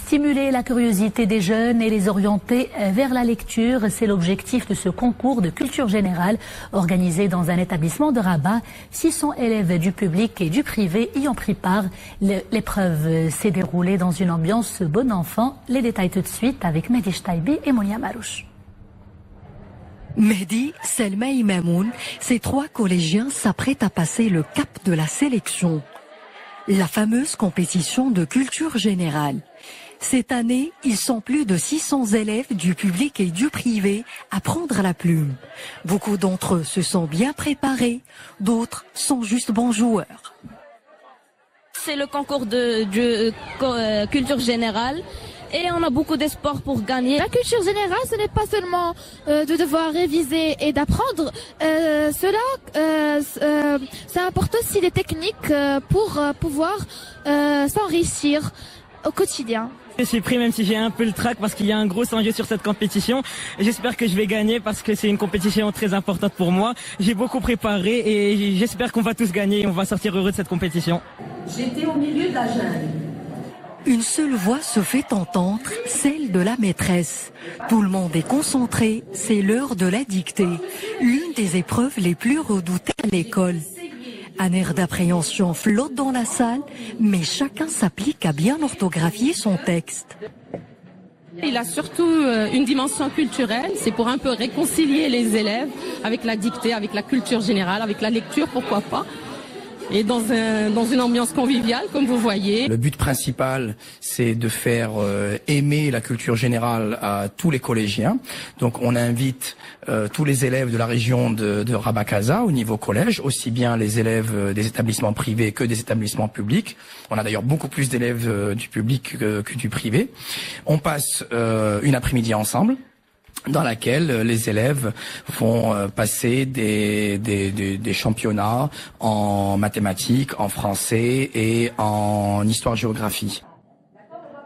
Stimuler la curiosité des jeunes et les orienter vers la lecture, c'est l'objectif de ce concours de culture générale organisé dans un établissement de Rabat. 600 élèves du public et du privé y ont pris part. L'épreuve s'est déroulée dans une ambiance bon enfant. Les détails tout de suite avec Mehdi Chtaibi et Monia Marouche. Mehdi, Selma et Mamoun, ces trois collégiens s'apprêtent à passer le cap de la sélection. La fameuse compétition de culture générale. Cette année, ils sont plus de 600 élèves du public et du privé à prendre la plume. Beaucoup d'entre eux se sont bien préparés, d'autres sont juste bons joueurs. C'est le concours de culture générale. Et on a beaucoup d'espoir pour gagner. La culture générale, ce n'est pas seulement de devoir réviser et d'apprendre. Ça apporte aussi des techniques pour pouvoir s'enrichir au quotidien. Je suis pris même si j'ai un peu le trac parce qu'il y a un gros enjeu sur cette compétition. J'espère que je vais gagner parce que c'est une compétition très importante pour moi. J'ai beaucoup préparé et j'espère qu'on va tous gagner et on va sortir heureux de cette compétition. J'étais au milieu de la jungle. Une seule voix se fait entendre, celle de la maîtresse. Tout le monde est concentré, c'est l'heure de la dictée, l'une des épreuves les plus redoutées à l'école. Un air d'appréhension flotte dans la salle, mais chacun s'applique à bien orthographier son texte. Il a surtout une dimension culturelle, c'est pour un peu réconcilier les élèves avec la dictée, avec la culture générale, avec la lecture, pourquoi pas. Et dans une ambiance conviviale, comme vous voyez. Le but principal, c'est de faire aimer la culture générale à tous les collégiens. Donc on invite tous les élèves de la région de Rabat-Casa au niveau collège, aussi bien les élèves des établissements privés que des établissements publics. On a d'ailleurs beaucoup plus d'élèves du public que du privé. On passe une après-midi ensemble, dans laquelle les élèves vont passer des championnats en mathématiques, en français et en histoire-géographie.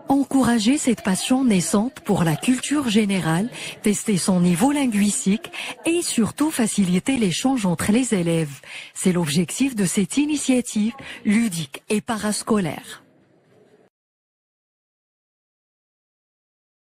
Encourager cette passion naissante pour la culture générale, tester son niveau linguistique et surtout faciliter l'échange entre les élèves. C'est l'objectif de cette initiative ludique et parascolaire.